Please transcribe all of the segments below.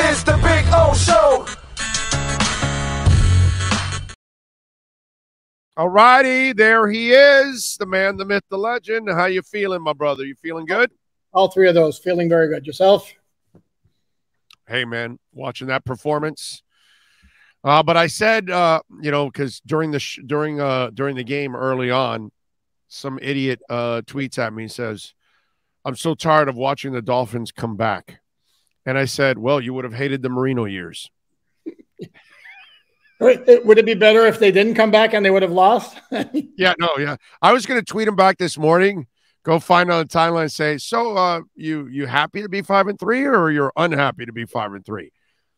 is the Big O Show. All righty, there he is, the man, the myth, the legend. How you feeling, my brother? You feeling good? All three of those, feeling very good. Yourself? Hey, man, watching that performance. But I said, because during the game early on, some idiot tweets at me and says, "I'm so tired of watching the Dolphins come back." And I said, "Well, you would have hated the Marino years." Would it be better if they didn't come back and they would have lost? Yeah. I was going to tweet him back this morning. Go find on the timeline and say, "So, you happy to be 5-3, or you're unhappy to be 5-3?"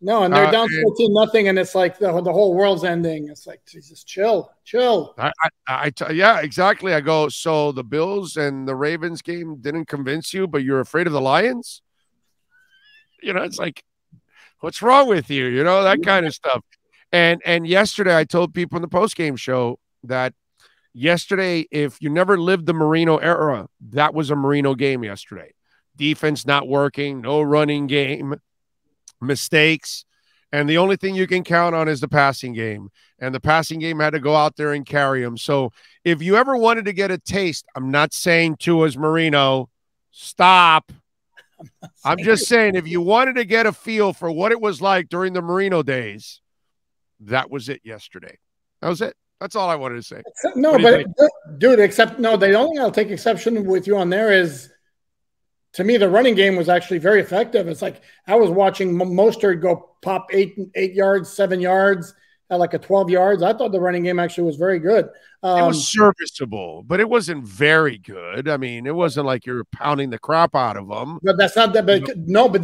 No, and they're down 14-0, and it's like the whole world's ending. It's like, Jesus, chill. Yeah, exactly. I go, so the Bills and the Ravens game didn't convince you, but you're afraid of the Lions? It's like, what's wrong with you? That kind of stuff. And yesterday I told people in the postgame show that yesterday, if you never lived the Marino era, that was a Marino game yesterday. Defense not working, no running game, mistakes, and the only thing you can count on is the passing game. And the passing game had to go out there and carry them. So if you ever wanted to get a taste, I'm not saying Tua's Marino, stop. I'm just saying if you wanted to get a feel for what it was like during the Marino days, that was it yesterday. That was it. That's all I wanted to say. No, but dude, the only thing I'll take exception with you on there is, to me, the running game was actually very effective. It's like I was watching Mostert go pop 8 yards, 7 yards at like a 12 yards. I thought the running game actually was very good. It was serviceable, but it wasn't very good. I mean, it wasn't like you're pounding the crap out of them. But that's not that. But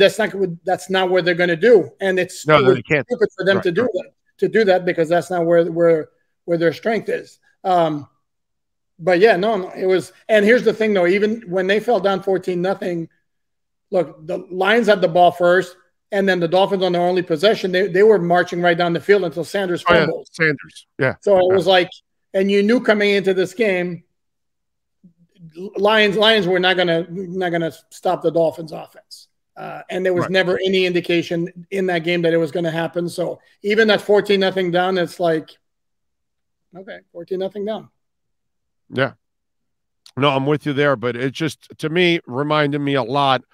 that's not what they're going to do, and it's they can't. Stupid for them to do that. To do that because that's not where their strength is. But yeah, no, it was. And here's the thing, though. Even when they fell down 14-0, look, the Lions had the ball first, and then the Dolphins on their only possession, they were marching right down the field until Sanders fumbled. Yeah. So it was like, and you knew coming into this game, Lions were not gonna stop the Dolphins' offense. And there was never any indication in that game that it was going to happen. So even at 14-0 down, it's like, okay, 14-0 down. Yeah. No, I'm with you there, but it just, to me, reminded me a lot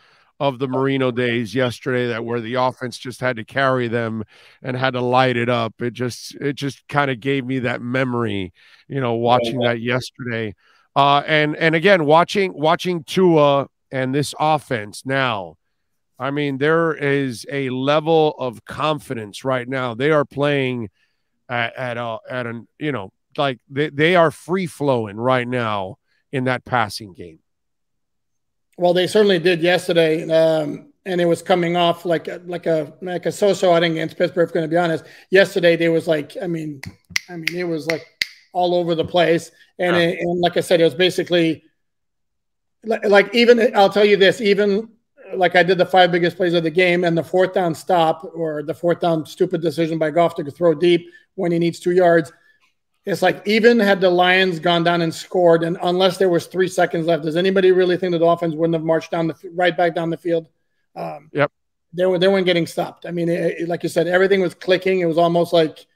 of the Marino days yesterday, where the offense just had to carry them and had to light it up. It just kind of gave me that memory, watching that yesterday. And again, watching Tua and this offense now, I mean, there is a level of confidence right now. They are playing at an like they are free flowing right now in that passing game. Well, they certainly did yesterday, and it was coming off like a so-so outing against Pittsburgh. If I'm going to be honest, yesterday they was like, I mean, it was like all over the place, and like I said, it was basically like even I'll tell you this, even. Like I did the 5 biggest plays of the game and the 4th down stop, or the 4th down stupid decision by Goff to throw deep when he needs 2 yards. It's like, even had the Lions gone down and scored, and unless there was 3 seconds left, does anybody really think the Dolphins wouldn't have marched right back down the field? Yep. They weren't getting stopped. I mean, like you said, everything was clicking. It was almost like,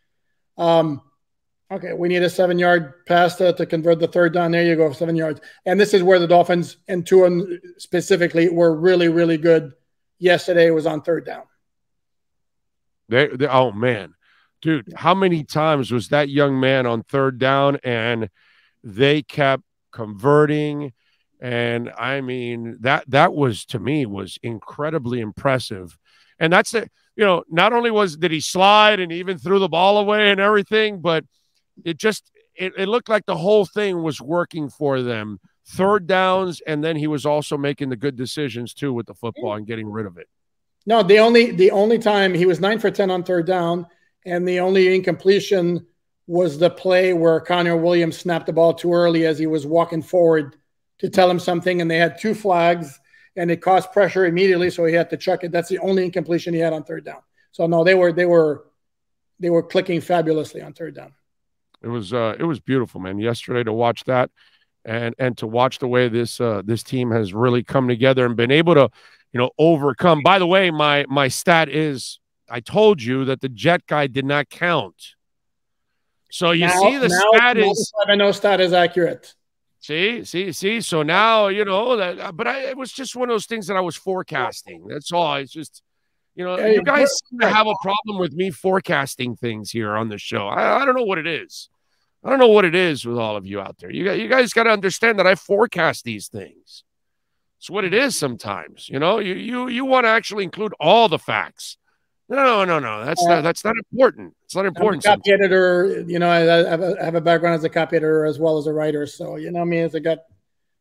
okay, we need a 7-yard pass to convert the 3rd down. There you go, 7 yards. And this is where the Dolphins, and Tua specifically, were really, really good. Yesterday was on 3rd down. Oh, man. Dude, how many times was that young man on 3rd down, and they kept converting? And, I mean, that was, to me, was incredibly impressive. And that's it. Not only did he slide and even threw the ball away and everything, but it looked like the whole thing was working for them. 3rd downs, and then he was also making the good decisions too with the football and getting rid of it. No, the only time he was 9 for 10 on 3rd down, and the only incompletion was the play where Connor Williams snapped the ball too early as he was walking forward to tell him something, and they had 2 flags, and it caused pressure immediately, so he had to chuck it. That's the only incompletion he had on 3rd down. So no, they were clicking fabulously on 3rd down. It was beautiful, man. Yesterday to watch that, and to watch the way this team has really come together and been able to, overcome. By the way, my stat is, I told you that the Jet guy did not count. So you see the stat is 7-0 stat is accurate. See. So now, but it was just one of those things that I was forecasting. That's all. It's just, you guys seem to have a problem with me forecasting things here on the show. I don't know what it is. I don't know what it is with all of you out there. You guys got to understand that I forecast these things. It's what it is sometimes. You want to actually include all the facts. No. That's not important. It's not important. I'm a copy editor, I have a background as a copy editor as well as a writer. So, as I got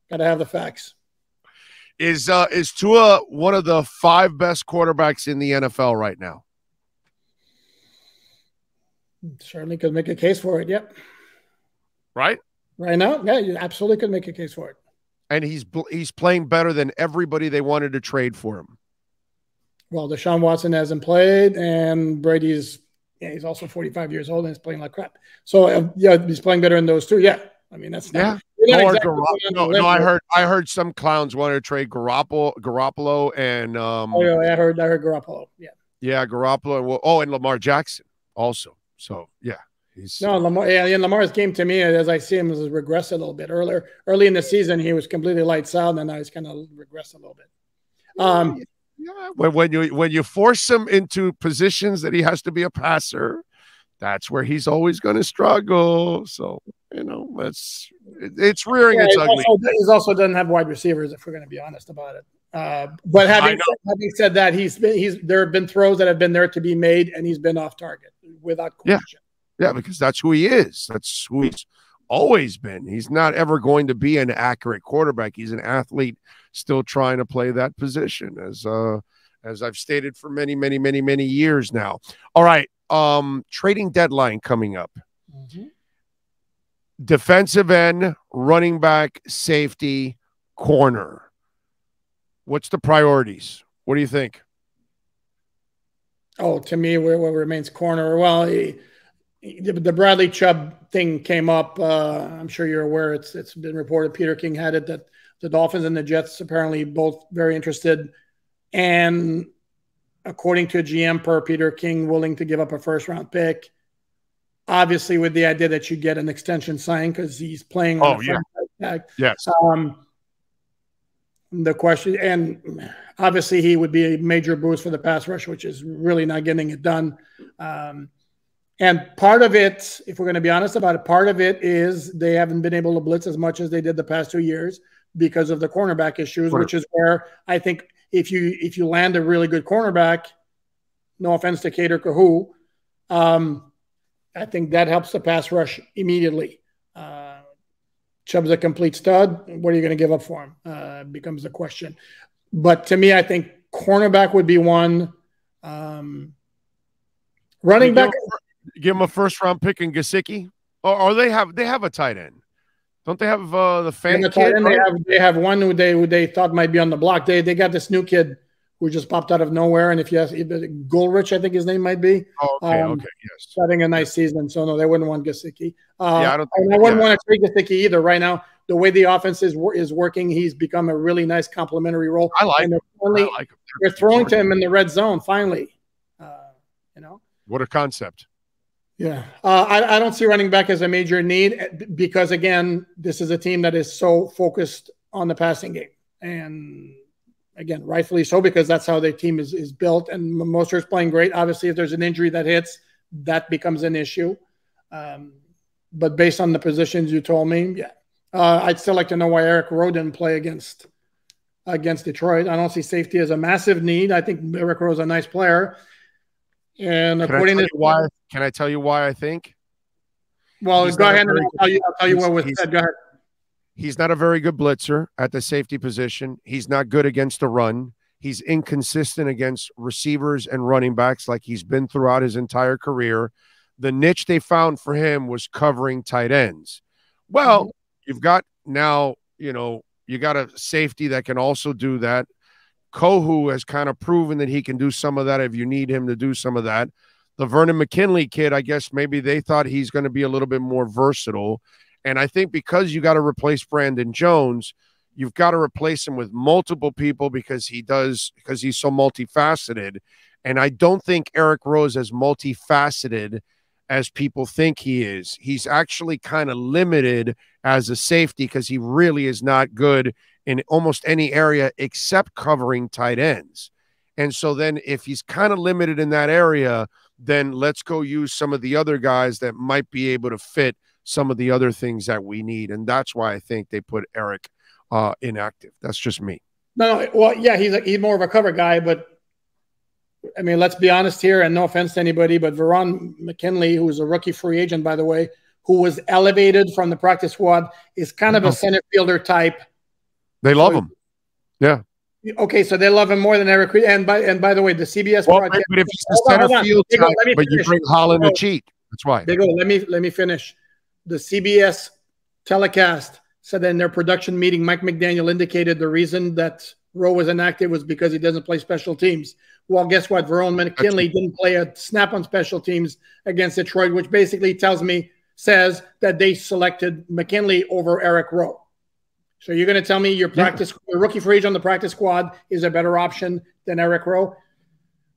to have the facts. Is Tua one of the 5 best quarterbacks in the NFL right now? Certainly could make a case for it. Yep. Right now, yeah, you absolutely could make a case for it. And he's playing better than everybody they wanted to trade for him. Well, Deshaun Watson hasn't played, and Brady's he's also 45 years old and he's playing like crap. So he's playing better than those two. Yeah, I mean that's not No, I heard some clowns wanted to trade Garoppolo and I heard Garoppolo. Yeah, Garoppolo and Lamar Jackson also. So yeah. Lamar. Yeah, in Lamar's game to me, as I see him, has regressed a little bit. Early in the season, he was completely lights out, and now he's kind of regressed a little bit. When you force him into positions that he has to be a passer, that's where he's always going to struggle. So it's rearing its ugly. He also doesn't have wide receivers, if we're going to be honest about it. But having said that, there have been throws that have been there to be made, and he's been off target without question. Yeah, because that's who he is. That's who he's always been. He's not ever going to be an accurate quarterback. He's an athlete still trying to play that position, as I've stated for many, many, many, many years now. All right, trading deadline coming up. Mm-hmm. Defensive end, running back, safety, corner. What's the priorities? What do you think? Oh, to me, what remains corner. Well, the Bradley Chubb thing came up. I'm sure you're aware. It's been reported. Peter King had it that the Dolphins and the Jets apparently both very interested, and according to a GM per Peter King, willing to give up a first-round pick. Obviously, with the idea that you get an extension signed because he's playing. Yes. The question, and obviously he would be a major boost for the pass rush, which is really not getting it done. And part of it, if we're going to be honest about it, part of it is they haven't been able to blitz as much as they did the past 2 years because of the cornerback issues, which is where I think if you land a really good cornerback, no offense to Cater Kahu, I think that helps the pass rush immediately. Chubb's a complete stud. What are you going to give up for him? Becomes the question. But to me, I think cornerback would be one. Running back. Give him a first-round pick in Gesicki, or they have a tight end. Don't they have the fan kid? They have one who they thought might be on the block. They got this new kid who just popped out of nowhere. And if you ask Goldrich, I think his name might be. Oh, okay, yes. Having a nice season. So no, they wouldn't want Gesicki. I wouldn't want to trade Gesicki either. Right now, the way the offense is working, he's become a really nice complementary role. I like him. They're throwing to him in the red zone finally. What a concept. Yeah. I don't see running back as a major need because, again, this is a team that is so focused on the passing game. And, again, rightfully so because that's how their team is built. And Mostert's playing great. Obviously, if there's an injury that hits, that becomes an issue. But based on the positions you told me, yeah. I'd still like to know why Eric Rowe didn't play against Detroit. I don't see safety as a massive need. I think Eric Rowe's a nice player. And according to why, can I tell you why I think? Well, go ahead and I'll tell you what was said. Go ahead. He's not a very good blitzer at the safety position. He's not good against the run. He's inconsistent against receivers and running backs like he's been throughout his entire career. The niche they found for him was covering tight ends. Well, you've got now, you got a safety that can also do that. Kohu has kind of proven that he can do some of that if you need him to do some of that. The Vernon McKinley kid, I guess maybe they thought he's going to be a little bit more versatile. And I think because you got to replace Brandon Jones, you've got to replace him with multiple people because he's so multifaceted. And I don't think Eric Rowe is as multifaceted as people think he is. He's actually kind of limited as a safety because he really is not good in almost any area except covering tight ends. And so then if he's kind of limited in that area, then let's go use some of the other guys that might be able to fit some of the other things that we need. And that's why I think they put Eric inactive. That's just me. No, well, yeah, he's more of a cover guy, but I mean, let's be honest here, and no offense to anybody, but Verone McKinley, who's a rookie free agent, by the way, who was elevated from the practice squad, is kind of a center fielder type. They love him. Yeah. Okay, so they love him more than Eric. And by the way, the CBS broadcast. But if he's the center field type, but you bring Holland to cheat. That's why. Big O, let me finish. The CBS telecast said that in their production meeting, Mike McDaniel indicated the reason that Rowe was inactive was because he doesn't play special teams. Well, guess what? Verone McKinley didn't play a snap on special teams against Detroit, which basically says that they selected McKinley over Eric Rowe. So you're going to tell me your rookie free agent on the practice squad is a better option than Eric Rowe?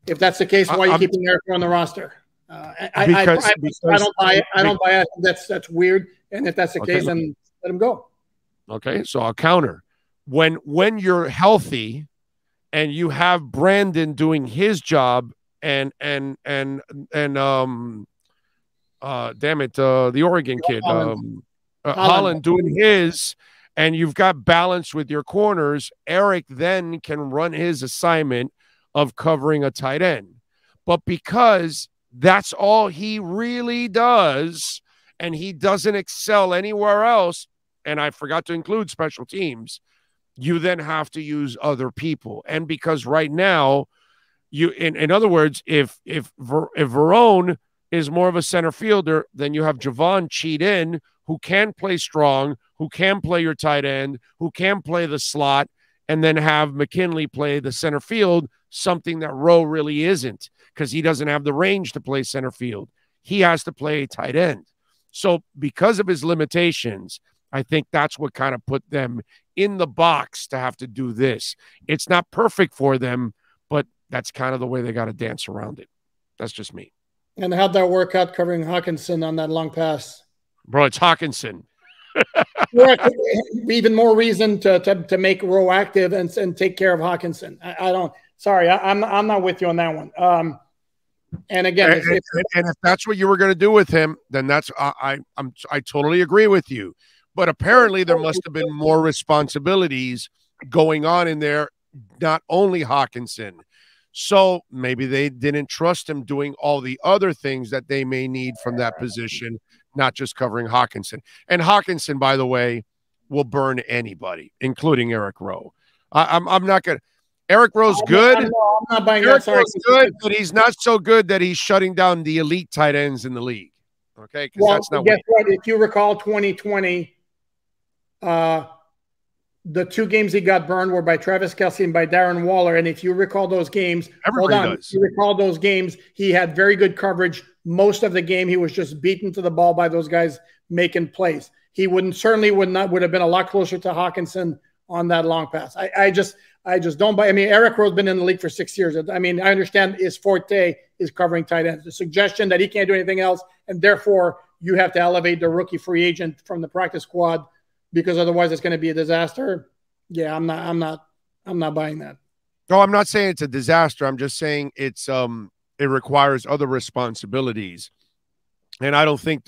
If that's the case, why are you keeping Eric Rowe on the roster? I don't buy it. I don't buy it. That's weird. And if that's the case, then let him go. Okay, so I'll counter. When you're healthy and you have Brandon doing his job and damn it, the Oregon kid, Holland doing his, and you've got balance with your corners, Eric then can run his assignment of covering a tight end. But because that's all he really does, and he doesn't excel anywhere else, and I forgot to include special teams, you then have to use other people. And because right now, in other words, if Verone is more of a center fielder, then you have Javon cheat in, who can play strong, who can play your tight end, who can play the slot, and then have McKinley play the center field, something that Rowe really isn't, because he doesn't have the range to play center field. He has to play tight end. So because of his limitations, I think that's what kind of put them in the box to have to do this. It's not perfect for them, but that's kind of the way they got to dance around it. That's just me. And how'd that work out covering Hawkinson on that long pass? Bro, it's Hawkinson. Even more reason to make Rowe active and take care of Hawkinson. I'm not with you on that one. And again, and if that's what you were going to do with him, then that's I totally agree with you. But apparently there must have been more responsibilities going on in there, not only Hawkinson. So maybe they didn't trust him doing all the other things that they may need from that position, not just covering Hawkinson. And Hawkinson, by the way, will burn anybody, including Eric Rowe. I'm not going to. Eric Rowe's good. I'm not buying Eric that. Rowe's good, but he's not so good that he's shutting down the elite tight ends in the league. Okay, because that's not. Guess what? If you recall, 2020, the two games he got burned were by Travis Kelce and by Darren Waller. And if you recall those games, if you recall those games, he had very good coverage. Most of the game, he was just beaten to the ball by those guys making plays. He would have been a lot closer to Hawkinson on that long pass. I just don't buy. I mean, Eric Rowe's been in the league for 6 years. I mean, I understand his forte is covering tight ends. The suggestion that he can't do anything else, and therefore you have to elevate the rookie free agent from the practice squad because otherwise it's going to be a disaster. Yeah, I'm not buying that. No, I'm not saying it's a disaster. I'm just saying it requires other responsibilities, and I don't think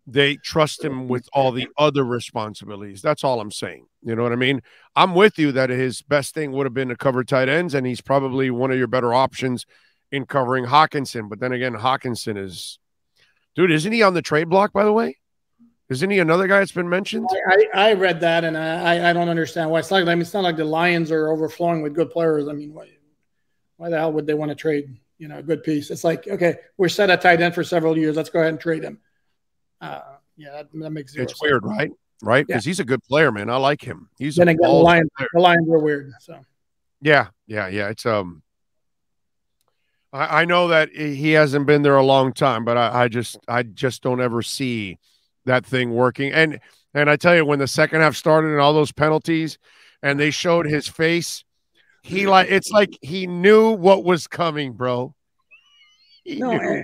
they trust him with all the other responsibilities. That's all I'm saying. You know what I mean? I'm with you that his best thing would have been to cover tight ends, and he's probably one of your better options in covering Hawkinson. But then again, Hawkinson is, dude, isn't he on the trade block, by the way? Isn't he another guy that's been mentioned? I read that, and I don't understand why. It's not like the Lions are overflowing with good players. I mean, why the hell would they want to trade, a good piece? It's like, okay, we're set at tight end for several years. Let's go ahead and trade him. That makes sense. It's weird, right? Right? Because he's a good player, man. I like him. He's then again, the Lions were weird. So yeah. It's I know that he hasn't been there a long time, but I just don't ever see that thing working. And I tell you, when the second half started and all those penalties, and they showed his face, it's like he knew what was coming, bro. He knew.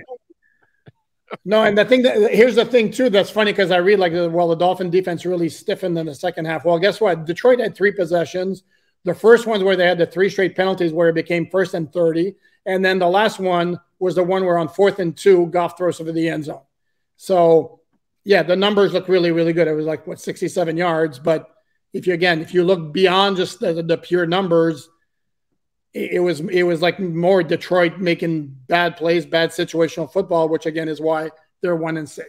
No, and here's the thing too. That's funny because I read the Dolphin defense really stiffened in the second half. Well, guess what? Detroit had 3 possessions. The first ones where they had the 3 straight penalties where it became 1st and 30, and then the last one was the one where on 4th and 2, Goff throws over the end zone. So yeah, the numbers look really, really good. It was 67 yards, but if you look beyond just the pure numbers, it was like more Detroit making bad plays, bad situational football, which again is why they're 1-6.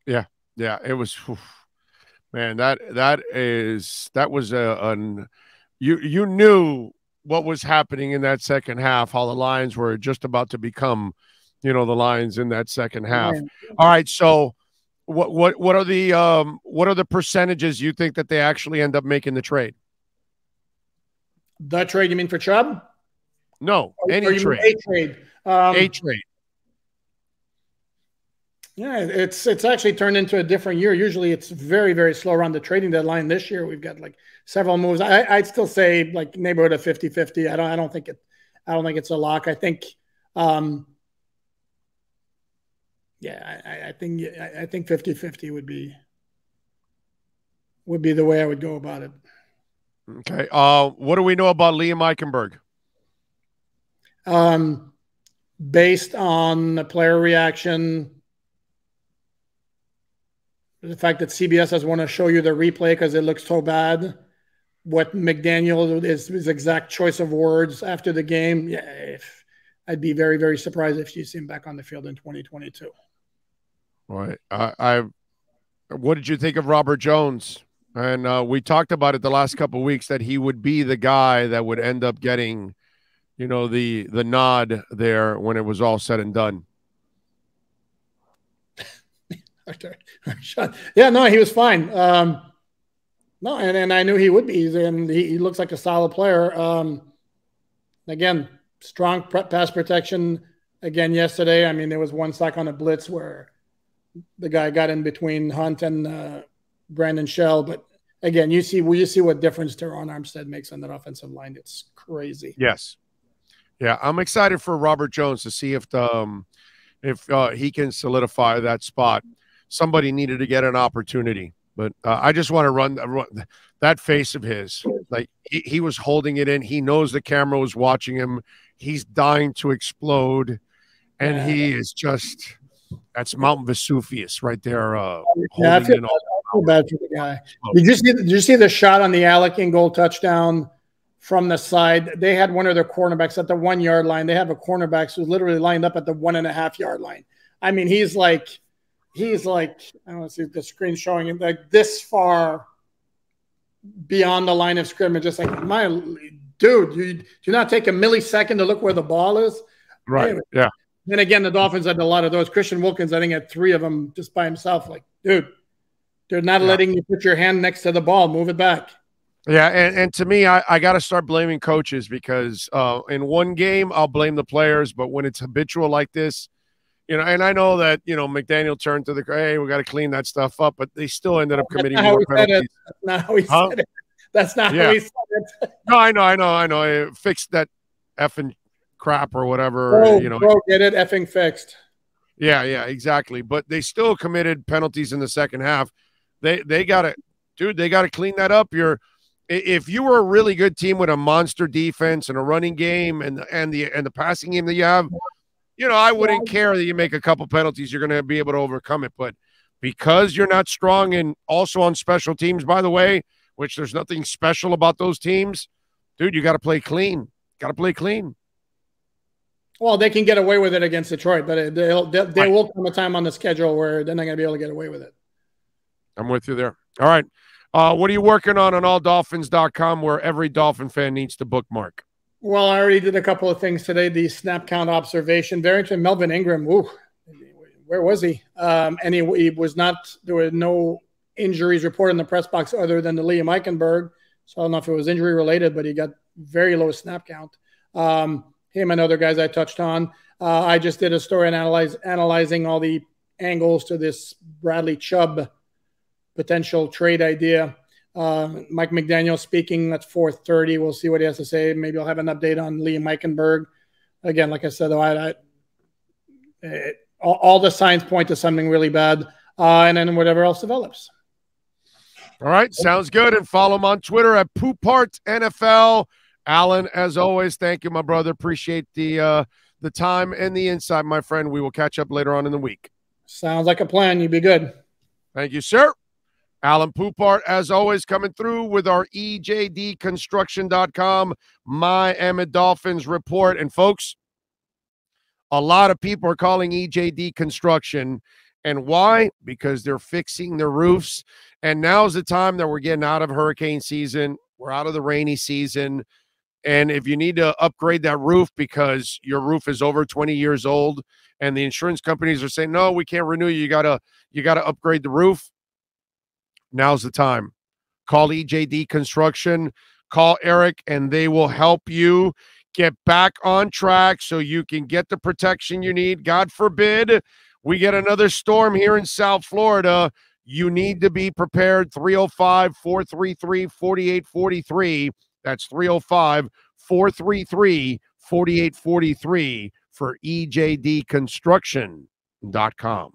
Yeah. It was, man. That was you knew what was happening in that second half. How the Lions were just about to become, the Lions in that second half. Man. All right, so what are the percentages you think that they actually end up making the trade? The trade, you mean for Chubb? No, any trade. A trade. A trade. Yeah, it's actually turned into a different year. Usually it's very, very slow around the trading deadline. This year we've got several moves. I'd still say neighborhood of 50-50. I don't think it's a lock. I think I think 50-50 would be the way I would go about it. Okay. What do we know about Liam Eichenberg? Based on the player reaction, the fact that CBS doesn't want to show you the replay because it looks so bad, what McDaniel is his exact choice of words after the game, I'd be very, very surprised if you see him back on the field in 2022. All right. What did you think of Robert Jones? And we talked about it the last couple of weeks that he would be the guy that would end up getting, the nod there when it was all said and done. Okay. Yeah, no, he was fine. No, and I knew he would be. And he looks like a solid player. Again, strong pass protection. Again, yesterday, there was one sack on a blitz where the guy got in between Hunt and Brandon Shell. But again, you see what difference Teron Armstead makes on that offensive line. It's crazy. Yes. Yeah, I'm excited for Robert Jones to see if he can solidify that spot. Somebody needed to get an opportunity, but I just want to run that face of his. Like he was holding it in. He knows the camera was watching him. He's dying to explode, and he is that's Mount Vesuvius right there. I feel bad for the guy. Did you see the shot on the Alec goal touchdown from the side? They had one of their cornerbacks at the 1 yard line. They have a cornerback who's literally lined up at the 1.5 yard line. He's like, I don't see the screen showing him like this far beyond the line of scrimmage. Just like, my dude, you do not take a millisecond to look where the ball is. Right. Anyway. Yeah. Then again, the Dolphins had a lot of those. Christian Wilkins, I think, had 3 of them just by himself. Like, dude, they're not letting you put your hand next to the ball. Move it back. Yeah, and to me, I got to start blaming coaches because in one game, I'll blame the players, but when it's habitual like this, and I know that, McDaniel turned to hey, we got to clean that stuff up, but they still ended up committing more penalties. That's not how he said it. That's not how he said it. No, I know. I fixed that effing crap or whatever. Bro, get it effing fixed. Yeah, exactly. But they still committed penalties in the second half. They got to, dude, they got to clean that up. If you were a really good team with a monster defense and a running game and the passing game that you have, I wouldn't care that you make a couple penalties. You're going to be able to overcome it. But because you're not strong and also on special teams, by the way, which there's nothing special about those teams, dude, you got to play clean. Got to play clean. Well, they can get away with it against Detroit, but there will come a time on the schedule where they're not going to be able to get away with it. I'm with you there. All right. What are you working on alldolphins.com where every Dolphin fan needs to bookmark? Well, I already did a couple of things today. The snap count observation. Very interesting. Melvin Ingram. Where was he? And he was not – there were no injuries reported in the press box other than the Liam Eichenberg. So I don't know if it was injury related, but he got very low snap count. Him and other guys I touched on. I just did a story analyzing all the angles to this Bradley Chubb potential trade idea. Mike McDaniel speaking at 4:30. We'll see what he has to say. Maybe I'll have an update on Liam Eichenberg. Again, like I said, though, all the signs point to something really bad, and then whatever else develops. All right, sounds good. And follow him on Twitter at Poupart NFL. Alan, as always, thank you, my brother. Appreciate the time and the insight, my friend. We will catch up later on in the week. Sounds like a plan. You be good. Thank you, sir. Alan Poupart, as always, coming through with our EJDconstruction.com Miami Dolphins report. And folks, a lot of people are calling EJD Construction. And why? Because they're fixing their roofs. And now's the time that we're getting out of hurricane season. We're out of the rainy season. And if you need to upgrade that roof because your roof is over 20 years old and the insurance companies are saying, no, we can't renew you. You gotta upgrade the roof. Now's the time. Call EJD Construction. Call Eric, and they will help you get back on track so you can get the protection you need. God forbid we get another storm here in South Florida. You need to be prepared. 305-433-4843. That's 305-433-4843 for EJDconstruction.com.